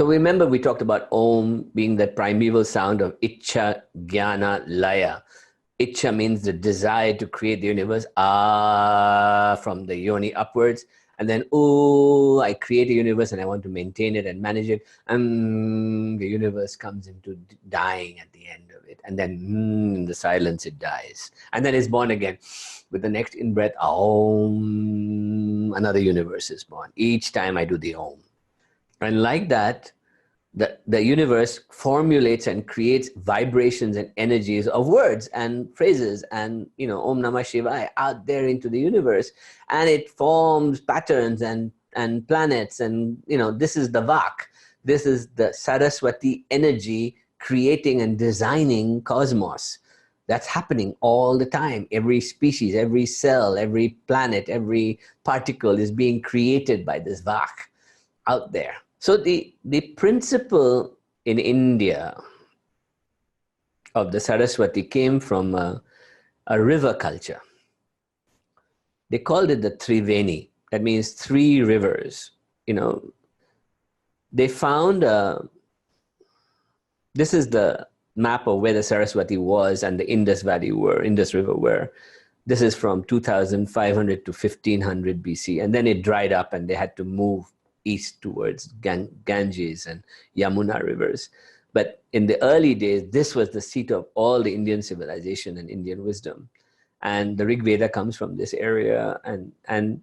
So remember we talked about Om being that primeval sound of Ichcha, Jnana, Laya. Ichcha means the desire to create the universe, from the yoni upwards. And then, I create a universe and I want to maintain it and manage it. The universe comes into dying at the end of it. And then, in the silence, it dies. And then it's born again. With the next in-breath, Om, another universe is born. Each time I do the Om. And like that, the universe formulates and creates vibrations and energies of words and phrases and, Om Namah Shivaya out there into the universe. And it forms patterns and planets. And, this is the Vac. This is the Saraswati energy creating and designing cosmos. That's happening all the time. Every species, every cell, every planet, every particle is being created by this Vac out there. So the principle in India of the Saraswati came from a river culture. They called it the Triveni. That means 3 rivers. They found, this is the map of where the Saraswati was and the Indus River were. This is from 2500 to 1500 BC. And then it dried up and they had to move east towards Ganges and Yamuna rivers. But in the early days, this was the seat of all the Indian civilization and Indian wisdom. And the Rig Veda comes from this area, and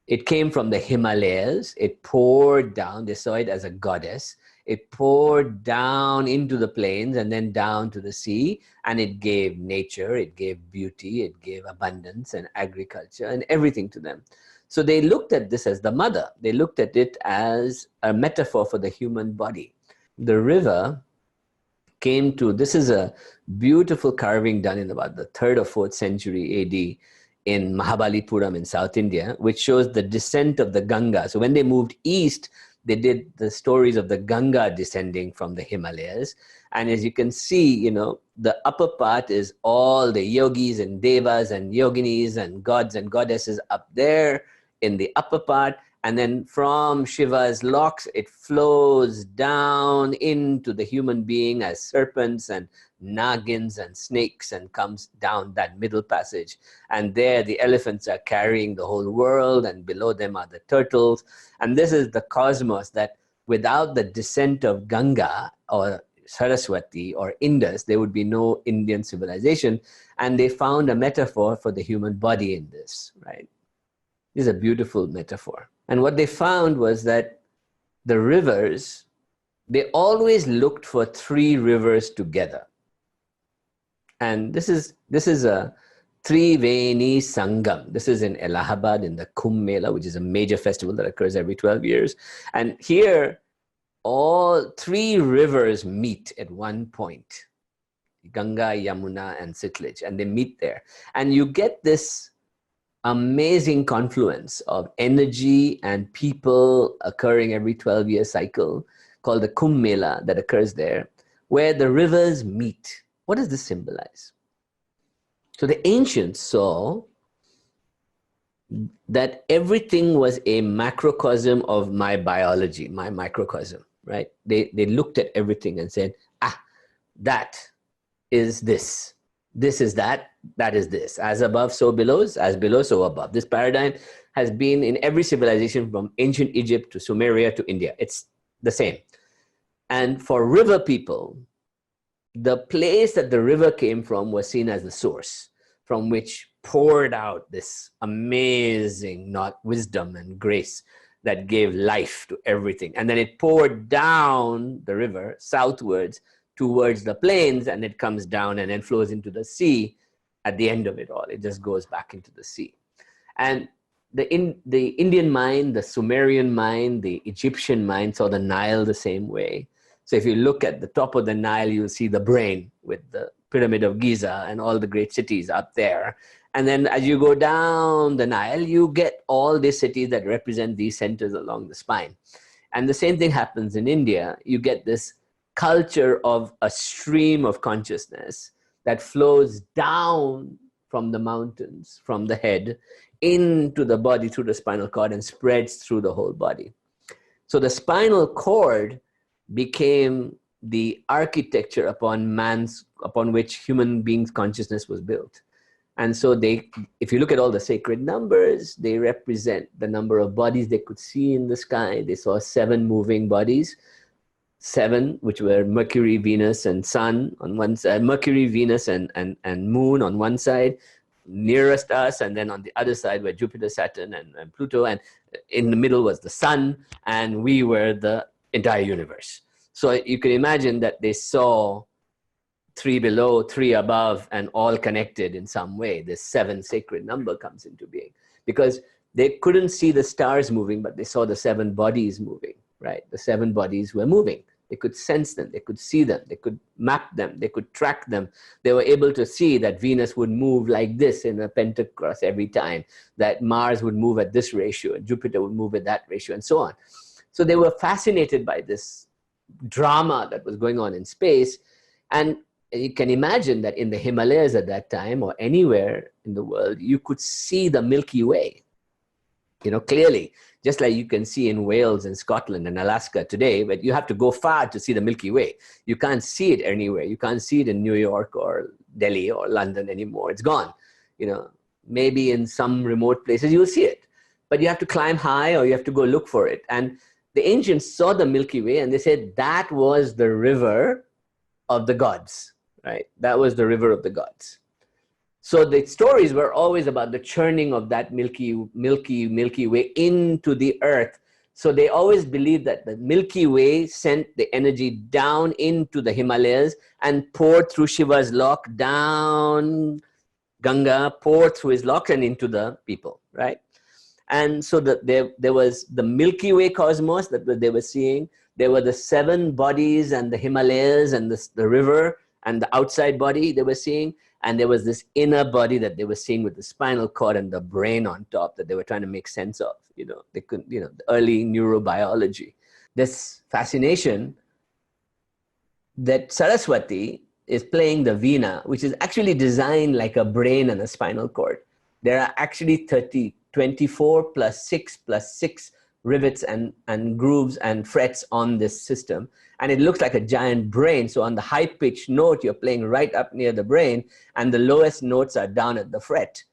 it came from the Himalayas. It poured down, they saw it as a goddess. It poured down into the plains and then down to the sea, and it gave nature, it gave beauty, it gave abundance and agriculture and everything to them. So they looked at this as the mother. They looked at it as a metaphor for the human body. The river came to, this is a beautiful carving done in about the 3rd or 4th century AD in Mahabalipuram in South India, which shows the descent of the Ganga. So when they moved east, they did the stories of the Ganga descending from the Himalayas. And as you can see, the upper part is all the yogis and devas and yoginis and gods and goddesses up there in the upper part. And then from Shiva's locks, it flows down into the human being as serpents and nagins and snakes and comes down that middle passage. And there the elephants are carrying the whole world, and below them are the turtles. And this is the cosmos that without the descent of Ganga or Saraswati or Indus, there would be no Indian civilization. And they found a metaphor for the human body in this, right? This is a beautiful metaphor. And what they found was that the rivers, they always looked for 3 rivers together. And this is a Triveni Sangam. This is in Allahabad in the Kumbh Mela, which is a major festival that occurs every 12 years. And here, all 3 rivers meet at one point. Ganga, Yamuna, and Sutlej. And they meet there. And you get this amazing confluence of energy and people occurring every 12-year cycle called the Kumbh Mela that occurs there, where the rivers meet. What does this symbolize? So the ancients saw that everything was a macrocosm of my biology, my microcosm, right? They looked at everything and said, that is this. This is that, that is this. As above, so below, as below, so above. This paradigm has been in every civilization from ancient Egypt to Sumeria to India. It's the same. And for river people, the place that the river came from was seen as the source from which poured out this amazing wisdom and grace that gave life to everything. And then it poured down the river southwards towards the plains, and it comes down and then flows into the sea at the end of it all. It just goes back into the sea. And the Indian mind, the Sumerian mind, the Egyptian mind saw the Nile the same way. So if you look at the top of the Nile, you'll see the brain with the Pyramid of Giza and all the great cities up there. And then as you go down the Nile, you get all these cities that represent these centers along the spine. And the same thing happens in India. You get this culture of a stream of consciousness that flows down from the mountains, from the head, into the body through the spinal cord and spreads through the whole body. So the spinal cord became the architecture upon which human beings' consciousness was built. And so if you look at all the sacred numbers, they represent the number of bodies they could see in the sky. They saw 7 moving bodies, 7, which were Mercury, Venus, and Sun on one side, Mercury, Venus, and Moon on one side, nearest us, and then on the other side were Jupiter, Saturn, and Pluto, and in the middle was the Sun, and we were the entire universe. So you can imagine that they saw 3 below, 3 above, and all connected in some way. This 7 sacred number comes into being because they couldn't see the stars moving, but they saw the 7 bodies moving, right? The 7 bodies were moving. They could sense them, they could see them, they could map them, they could track them. They were able to see that Venus would move like this in a pentacross every time, that Mars would move at this ratio, and Jupiter would move at that ratio, and so on. So they were fascinated by this drama that was going on in space. And you can imagine that in the Himalayas at that time, or anywhere in the world, you could see the Milky Way, clearly, just like you can see in Wales and Scotland and Alaska today, but you have to go far to see the Milky Way. You can't see it anywhere. You can't see it in New York or Delhi or London anymore. It's gone. Maybe in some remote places you'll see it, but you have to climb high or you have to go look for it. And the ancients saw the Milky Way and they said that was the river of the gods, right? That was the river of the gods. So the stories were always about the churning of that Milky Way into the earth. So they always believed that the Milky Way sent the energy down into the Himalayas and poured through Shiva's lock down Ganga, poured through his lock and into the people, right? And so there was the Milky Way cosmos that they were seeing. There were the 7 bodies and the Himalayas and the river and the outside body they were seeing. And there was this inner body that they were seeing with the spinal cord and the brain on top that they were trying to make sense of. They could, the early neurobiology. This fascination that Saraswati is playing the Vena, which is actually designed like a brain and a spinal cord. There are actually 24 plus 6 rivets and grooves and frets on this system. And it looks like a giant brain. So on the high pitched note, you're playing right up near the brain, and the lowest notes are down at the fret.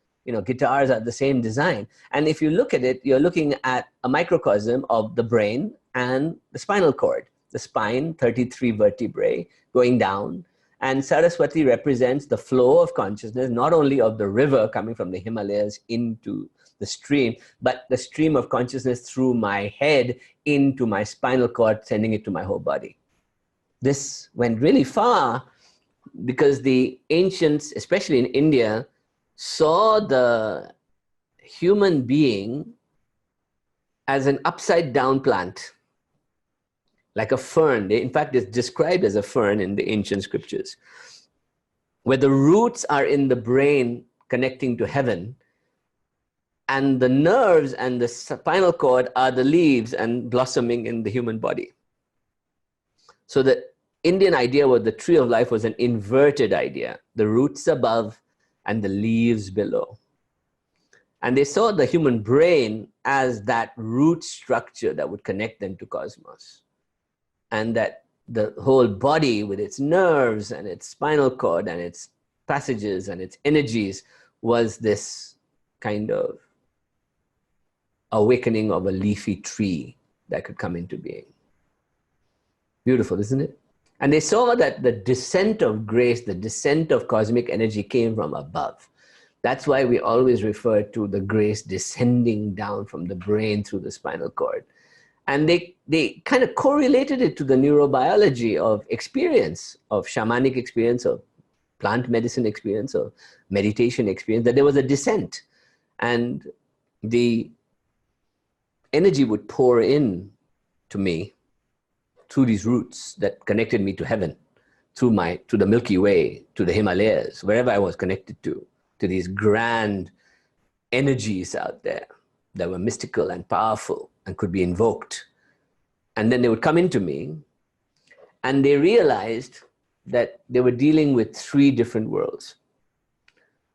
Guitars are the same design. And if you look at it, you're looking at a microcosm of the brain and the spinal cord. The spine, 33 vertebrae going down. And Saraswati represents the flow of consciousness, not only of the river coming from the Himalayas into the stream, but the stream of consciousness through my head into my spinal cord, sending it to my whole body. This went really far because the ancients, especially in India, saw the human being as an upside down plant, like a fern. In fact, it's described as a fern in the ancient scriptures, where the roots are in the brain connecting to heaven, and the nerves and the spinal cord are the leaves and blossoming in the human body. So the Indian idea was the tree of life was an inverted idea, the roots above and the leaves below. And they saw the human brain as that root structure that would connect them to cosmos. And that the whole body with its nerves and its spinal cord and its passages and its energies was this kind of awakening of a leafy tree that could come into being. Beautiful, isn't it? And they saw that the descent of grace, the descent of cosmic energy came from above. That's why we always refer to the grace descending down from the brain through the spinal cord. And they kind of correlated it to the neurobiology of experience, of shamanic experience, of plant medicine experience, of meditation experience, that there was a descent. And the energy would pour in to me through these roots that connected me to heaven, to the Milky Way, to the Himalayas, wherever I was connected to these grand energies out there that were mystical and powerful and could be invoked. And then they would come into me, and they realized that they were dealing with 3 different worlds.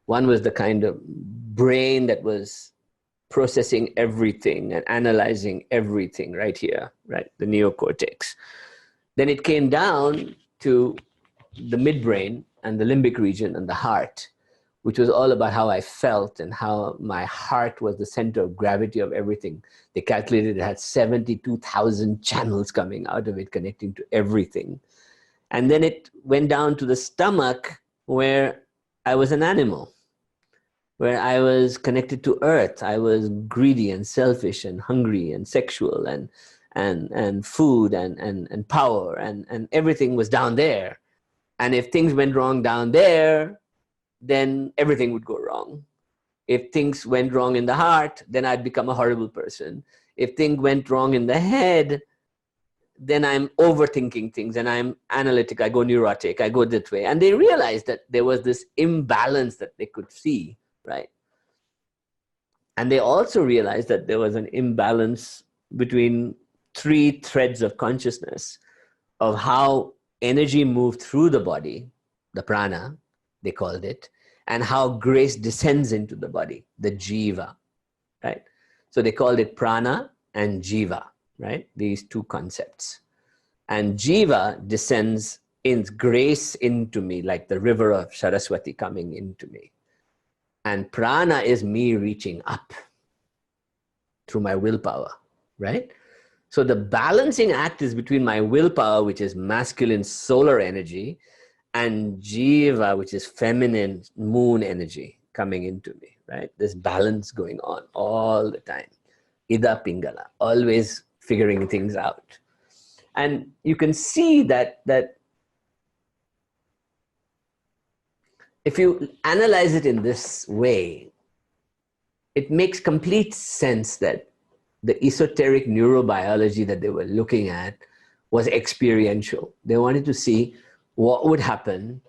One was the kind of brain that was processing everything and analyzing everything right here, right? The neocortex. Then it came down to the midbrain and the limbic region and the heart, which was all about how I felt and how my heart was the center of gravity of everything. They calculated it had 72,000 channels coming out of it, connecting to everything. And then it went down to the stomach, where I was an animal, where I was connected to earth. I was greedy and selfish and hungry and sexual and food and power and everything was down there. And if things went wrong down there, then everything would go wrong. If things went wrong in the heart, then I'd become a horrible person. If things went wrong in the head, then I'm overthinking things and I'm analytic, I go neurotic, I go that way. And they realized that there was this imbalance that they could see, right? And they also realized that there was an imbalance between 3 threads of consciousness of how energy moved through the body, the prana, they called it, and how grace descends into the body, the jiva, right? So they called it prana and jiva, right? These 2 concepts. And jiva descends in grace into me, like the river of Saraswati coming into me. And prana is me reaching up through my willpower, right? So the balancing act is between my willpower, which is masculine solar energy, and jiva, which is feminine moon energy coming into me, right? This balance going on all the time. Ida Pingala, always figuring things out. And you can see that if you analyze it in this way, it makes complete sense that the esoteric neurobiology that they were looking at was experiential. They wanted to see what would happen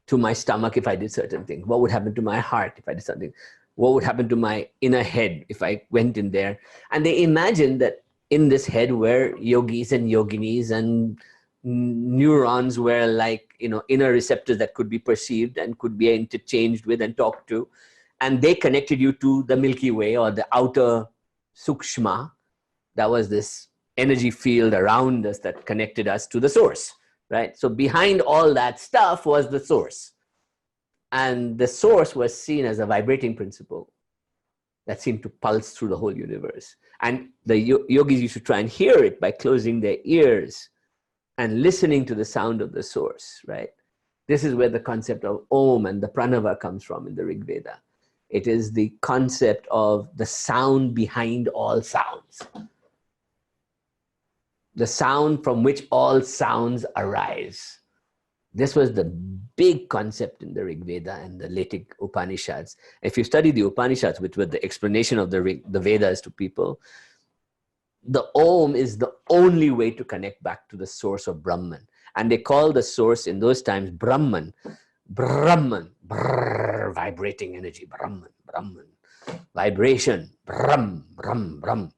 to my stomach if I did certain things, what would happen to my heart if I did something, what would happen to my inner head if I went in there. And they imagined that in this head were yogis and yoginis, and neurons were like, inner receptors that could be perceived and could be interchanged with and talked to. And they connected you to the Milky Way, or the outer sukshma. That was this energy field around us that connected us to the source, right? So behind all that stuff was the source. And the source was seen as a vibrating principle that seemed to pulse through the whole universe. And the yogis used to try and hear it by closing their ears and listening to the sound of the source, right? This is where the concept of Om and the Pranava comes from in the Rig Veda. It is the concept of the sound behind all sounds. The sound from which all sounds arise. This was the big concept in the Rig Veda and the Latin Upanishads. If you study the Upanishads, which were the explanation of the Vedas to people, the Om is the only way to connect back to the source of Brahman. And they call the source in those times Brahman. Brahman, brrr, vibrating energy, Brahman, Brahman, vibration, Brahm, Brahm, Brahm.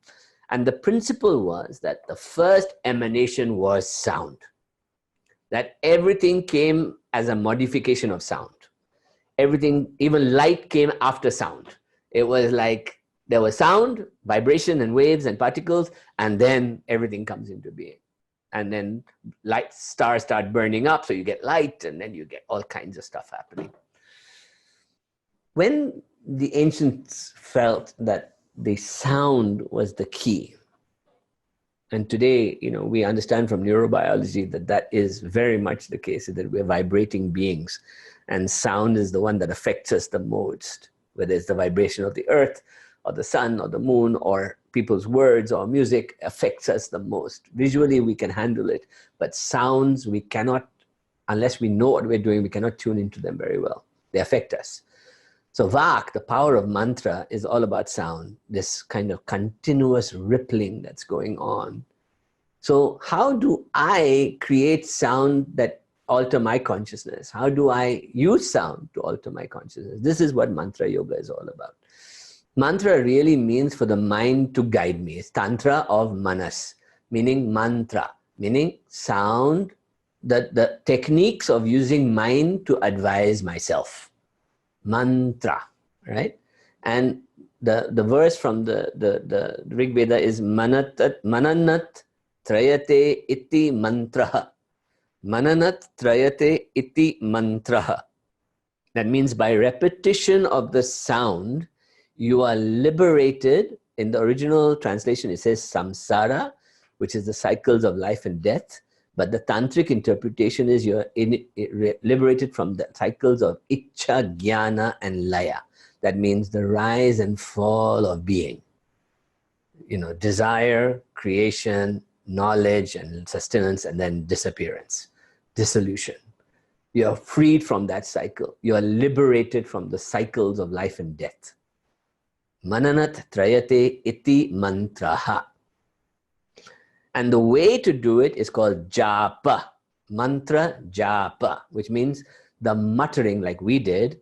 And the principle was that the first emanation was sound. That everything came as a modification of sound. Everything, even light came after sound. It was like there was sound, vibration and waves and particles, and then everything comes into being. And then light stars start burning up, so you get light, and then you get all kinds of stuff happening. When the ancients felt that the sound was the key, and today, we understand from neurobiology that that is very much the case, that we're vibrating beings, and sound is the one that affects us the most, whether it's the vibration of the earth, or the sun, or the moon, or people's words or music affects us the most. Visually, we can handle it, but sounds, we cannot, unless we know what we're doing, we cannot tune into them very well. They affect us. So Vac, the power of mantra, is all about sound, this kind of continuous rippling that's going on. So how do I create sound that alter my consciousness? How do I use sound to alter my consciousness? This is what mantra yoga is all about. Mantra really means for the mind to guide me. It's tantra of manas, meaning mantra, meaning sound, the techniques of using mind to advise myself. Mantra, right? And the verse from the Rig Veda is mananat trayate iti mantra. Mananat trayate iti mantraha. That means by repetition of the sound, you are liberated. In the original translation, it says samsara, which is the cycles of life and death. But the tantric interpretation is you're liberated from the cycles of ichcha, jnana, and laya. That means the rise and fall of being. You know, desire, creation, knowledge, and sustenance, and then disappearance, dissolution. You are freed from that cycle. You are liberated from the cycles of life and death. Mananat trayate iti mantraha. And the way to do it is called japa, mantra japa, which means the muttering like we did.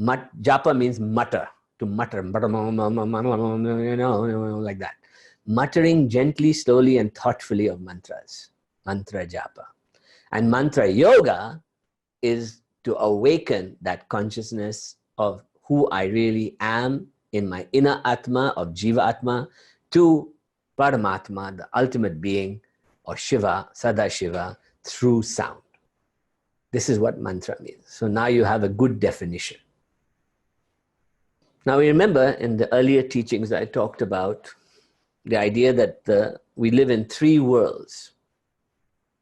Japa means mutter, to mutter, you know, like that. Muttering gently, slowly, and thoughtfully of mantras, mantra japa. And mantra yoga is to awaken that consciousness of who I really am in my inner Atma, of Jiva Atma, to Paramatma, the ultimate being, or Shiva, Sada Shiva, through sound. This is what mantra means. So now you have a good definition. Now we remember in the earlier teachings I talked about the idea that we live in three worlds.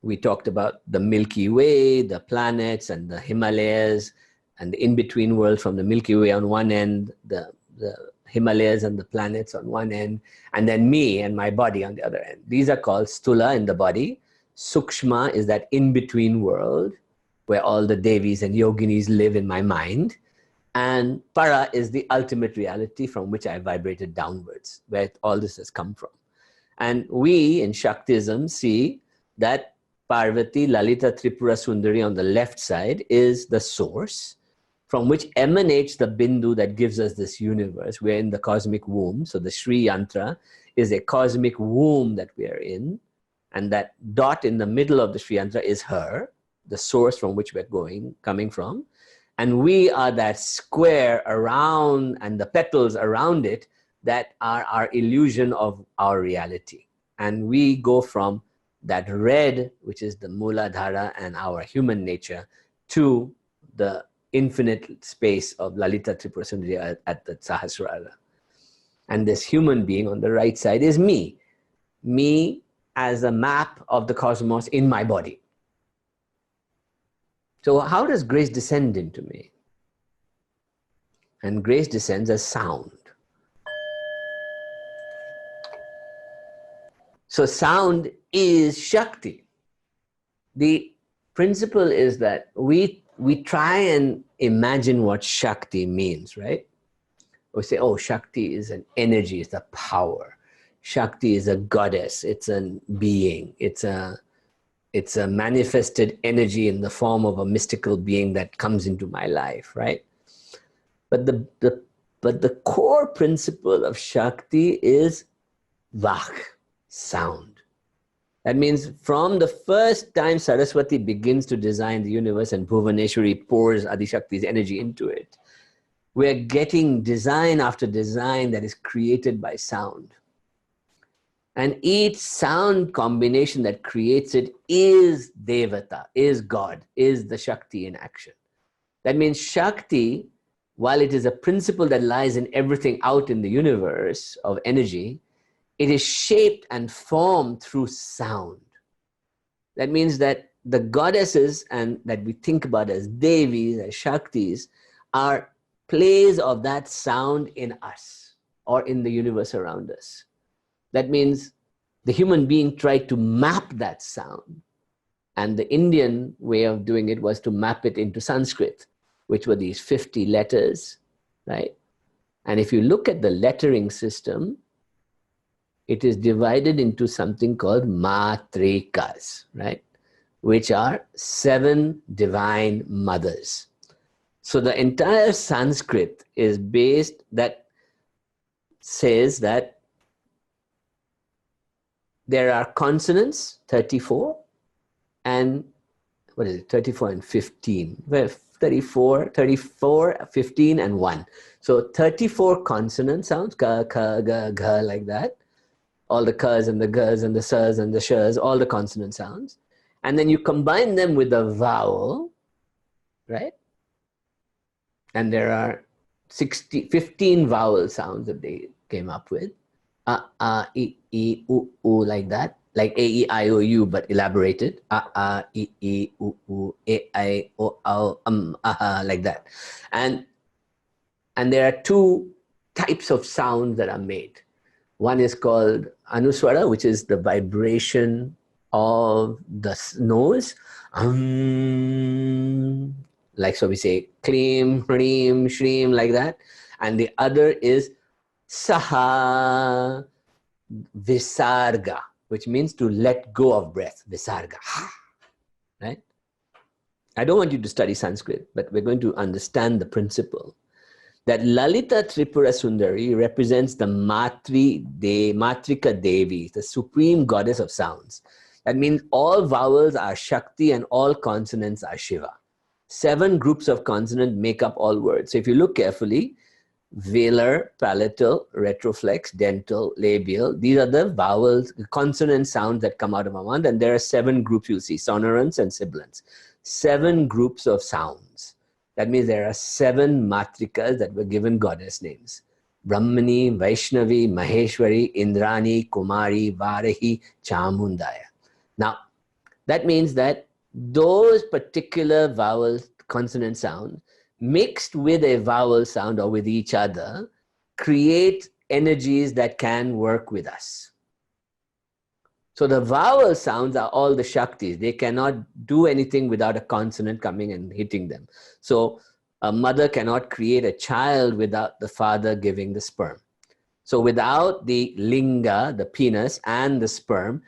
We talked about the Milky Way, the planets, and the Himalayas, and the in-between world from the Milky Way on one end, the Himalayas and the planets on one end, and then me and my body on the other end. These are called stula in the body. Sukshma is that in-between world where all the devis and yoginis live in my mind. And para is the ultimate reality from which I vibrated downwards, where all this has come from. And we in Shaktism see that Parvati, Lalita, Tripura, Sundari on the left side is the source from which emanates the bindu that gives us this universe. We're in the cosmic womb. So the Sri Yantra is a cosmic womb that we are in. And that dot in the middle of the Sri Yantra is her, the source from which we're coming from. And we are that square around and the petals around it that are our illusion of our reality. And we go from that red, which is the Muladhara and our human nature, to the infinite space of Lalita Tripura Sundari at the Sahasrara. And this human being on the right side is me. Me as a map of the cosmos in my body. So how does grace descend into me? And grace descends as sound. So sound is Shakti. The principle is that we try and imagine what Shakti means, right? We say, oh, Shakti is an energy, it's a power. Shakti is a goddess, it's a being, it's a manifested energy in the form of a mystical being that comes into my life, right? But the core principle of Shakti is Vac, sound. That means from the first time Saraswati begins to design the universe and Bhuvaneshwari pours Adishakti's energy into it, we're getting design after design that is created by sound. And each sound combination that creates it is Devata, is God, is the Shakti in action. That means Shakti, while it is a principle that lies in everything out in the universe of energy, it is shaped and formed through sound. That means that the goddesses and that we think about as Devis, as Shaktis, are plays of that sound in us or in the universe around us. That means the human being tried to map that sound. And the Indian way of doing it was to map it into Sanskrit, which were these 50 letters, right? And if you look at the lettering system, it is divided into something called matrikas, right? Which are 7 divine mothers. So the entire Sanskrit is based, that says that there are consonants, 34, and what is it, 34 and 15. Well, 34, 15, and 1. So 34 consonant sounds, ka, ka, ga, ga, like that. All the kas and the gas and the sas and the shas, all the consonant sounds. And then you combine them with a vowel, right? And there are 15 vowel sounds that they came up with. I, u, like that. Like A, E, I, O, U, but elaborated. I, u, E, I, O, like that. And there are two types of sounds that are made. One is called anuswara, which is the vibration of the nose. Like so we say kleem, hreem, shreem, like that. And the other is saha visarga, which means to let go of breath. Visarga. Right? I don't want you to study Sanskrit, but we're going to understand the principle. That Lalita Tripura Sundari represents the Matrika Devi, the supreme goddess of sounds. That means all vowels are Shakti and all consonants are Shiva. 7 groups of consonants make up all words. So if you look carefully, velar, palatal, retroflex, dental, labial, these are the vowels, consonant sounds that come out of our mouth. And there are 7 groups you'll see, sonorants and sibilants. 7 groups of sounds. That means there are 7 matrikas that were given goddess names. Brahmani, Vaishnavi, Maheshwari, Indrani, Kumari, Varahi, Chamundaya. Now, that means that those particular vowel consonant sounds mixed with a vowel sound or with each other create energies that can work with us. So the vowel sounds are all the Shaktis. They cannot do anything without a consonant coming and hitting them. So a mother cannot create a child without the father giving the sperm. So without the linga, the penis, and the sperm,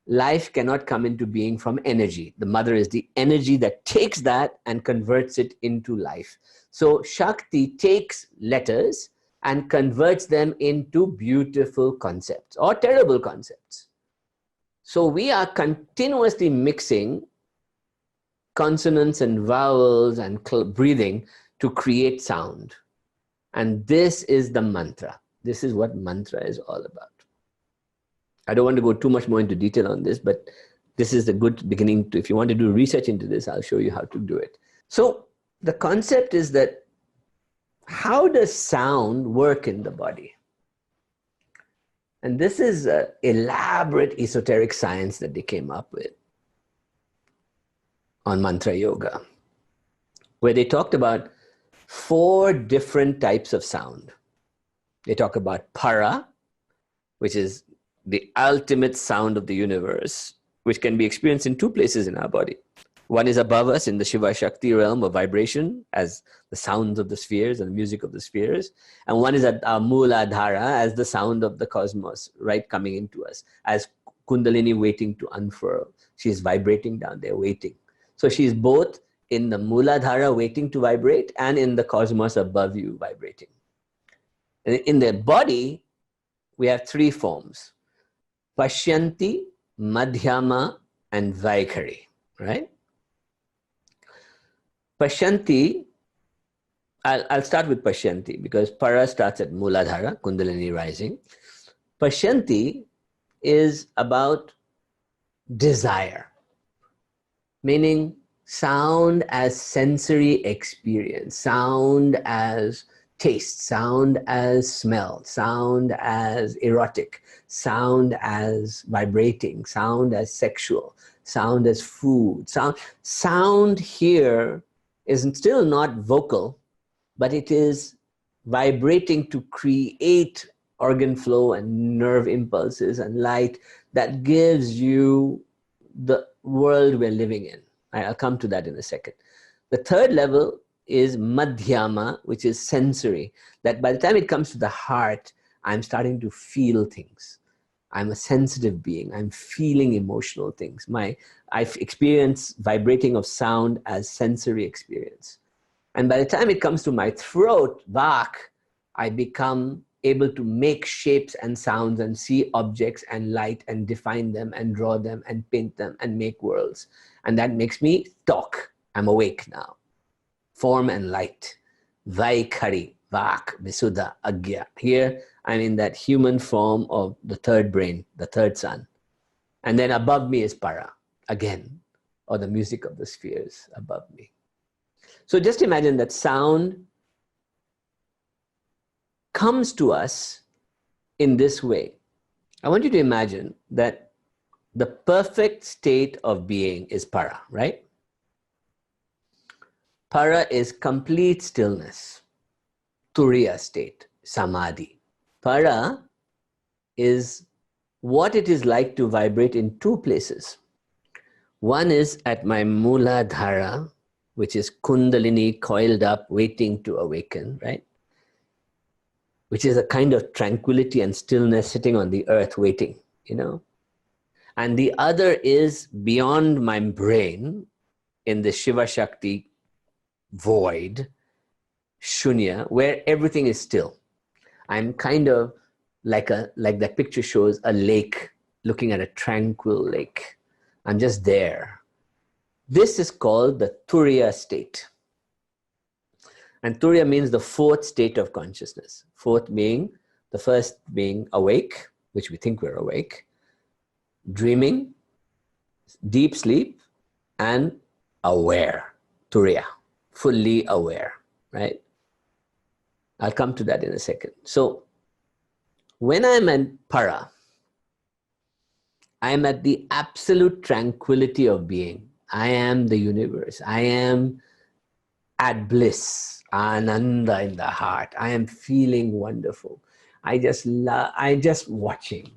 life cannot come into being from energy. The mother is the energy that takes that and converts it into life. So Shakti takes letters and converts them into beautiful concepts or terrible concepts. So we are continuously mixing consonants and vowels and breathing to create sound. And this is the mantra. This is what mantra is all about. I don't want to go too much more into detail on this, but this is a good beginning. If you want to do research into this, I'll show you how to do it. So the concept is that how does sound work in the body? And this is an elaborate esoteric science that they came up with on mantra yoga, where they talked about 4 different types of sound. They talk about para, which is the ultimate sound of the universe, which can be experienced in 2 places in our body. One is above us in the Shiva Shakti realm of vibration as the sounds of the spheres and the music of the spheres. And one is at our Mooladhara as the sound of the cosmos, right, coming into us, as Kundalini waiting to unfurl. She's vibrating down there, waiting. So she's both in the Mooladhara waiting to vibrate and in the cosmos above you vibrating. And in the body, we have 3 forms: Pashyanti, Madhyama, and Vaikhari, right? Pashyanti, I'll start with Pashyanti because para starts at Mooladhara, Kundalini rising. Pashyanti is about desire, meaning sound as sensory experience, sound as taste, sound as smell, sound as erotic, sound as vibrating, sound as sexual, sound as food. Sound here is still not vocal, but it is vibrating to create organ flow and nerve impulses and light that gives you the world we're living in. I'll come to that in a second. The 3rd level is madhyama, which is sensory, that by the time it comes to the heart, I'm starting to feel things. I'm a sensitive being. I'm feeling emotional things. I've experienced vibrating of sound as sensory experience. And by the time it comes to my throat, Vac, I become able to make shapes and sounds and see objects and light and define them and draw them and paint them and make worlds. And that makes me talk. I'm awake now. Form and light. Vaikhari, Vac, Visuddha, Agya. Here, I'm in that human form of the 3rd brain, the 3rd sun. And then above me is para, again, or the music of the spheres above me. So just imagine that sound comes to us in this way. I want you to imagine that the perfect state of being is para, right? Para is complete stillness, turiya state, samadhi. Para is what it is like to vibrate in two places. One is at my Muladhara, which is Kundalini coiled up, waiting to awaken, right? Which is a kind of tranquility and stillness sitting on the earth waiting, you know. And the other is beyond my brain in the Shiva Shakti void, shunya, where everything is still. I'm kind of like that picture shows, a lake, looking at a tranquil lake. I'm just there. This is called the Turiya state. And Turiya means the fourth state of consciousness. Fourth being, the first being awake, which we think we're awake, dreaming, deep sleep, and aware, Turiya, fully aware, right? I'll come to that in a second. So when I'm in para, I'm at the absolute tranquility of being. I am the universe. I am at bliss, ananda in the heart. I am feeling wonderful. I'm just watching.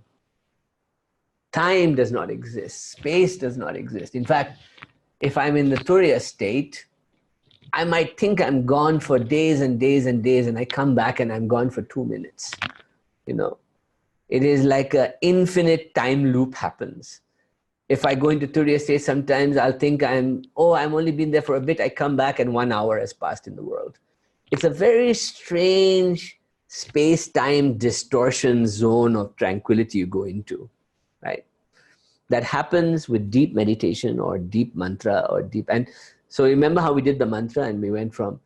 Time does not exist. Space does not exist. In fact, if I'm in the Turiya state, I might think I'm gone for days and days and days, and I come back and I'm gone for 2 minutes. You know, it is like an infinite time loop happens. If I go into Turiya state, sometimes I'll think I'm only been there for a bit. I come back and 1 hour has passed in the world. It's a very strange space-time distortion zone of tranquility you go into, right? That happens with deep meditation or deep mantra or deep. And so remember how we did the mantra and we went from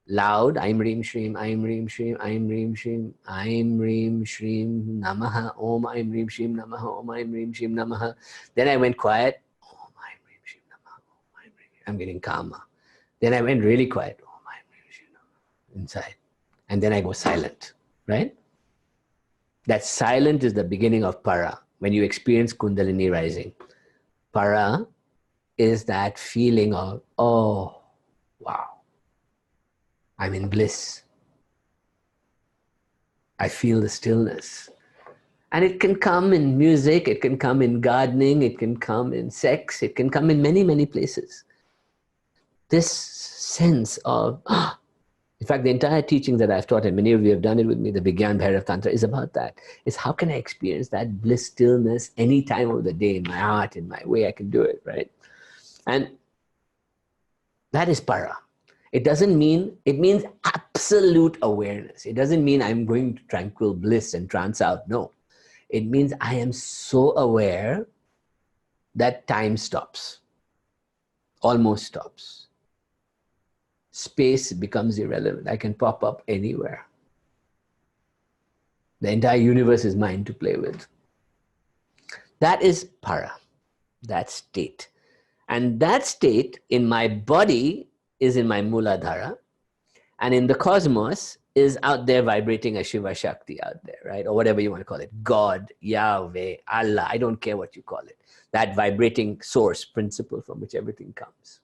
loud, Aim Reem Shreem, Aim Reem Shreem, Aim Reem Shreem, Aim Reem Shreem Namaha, Om Aim Reem Shreem Namaha, Om Aim Reem Shreem Namaha. Then I went quiet, Om Aim Reem Shreem Namaha, Om Aim Reem. I'm getting calmer. Then I went really quiet, Om Aim Reem Shreem Namaha, inside. And then I go silent, right? That silent is the beginning of para. When you experience Kundalini rising, para is that feeling of, oh, wow. I'm in bliss. I feel the stillness. And it can come in music, it can come in gardening, it can come in sex, it can come in many, many places. This sense of, in fact, the entire teaching that I've taught, and many of you have done it with me, the Vigyan Bhairav Tantra, is about that. Is how can I experience that bliss, stillness, any time of the day, in my heart, in my way I can do it, right? And that is para. It doesn't mean, it means absolute awareness. It doesn't mean I'm going to tranquil bliss and trance out. No. It means I am so aware that time stops, almost stops. Space becomes irrelevant. I can pop up anywhere. The entire universe is mine to play with. That is para, that state. And that state in my body is in my Muladhara, and in the cosmos is out there vibrating a Shiva Shakti out there, right? Or whatever you want to call it. God, Yahweh, Allah, I don't care what you call it. That vibrating source, principle from which everything comes.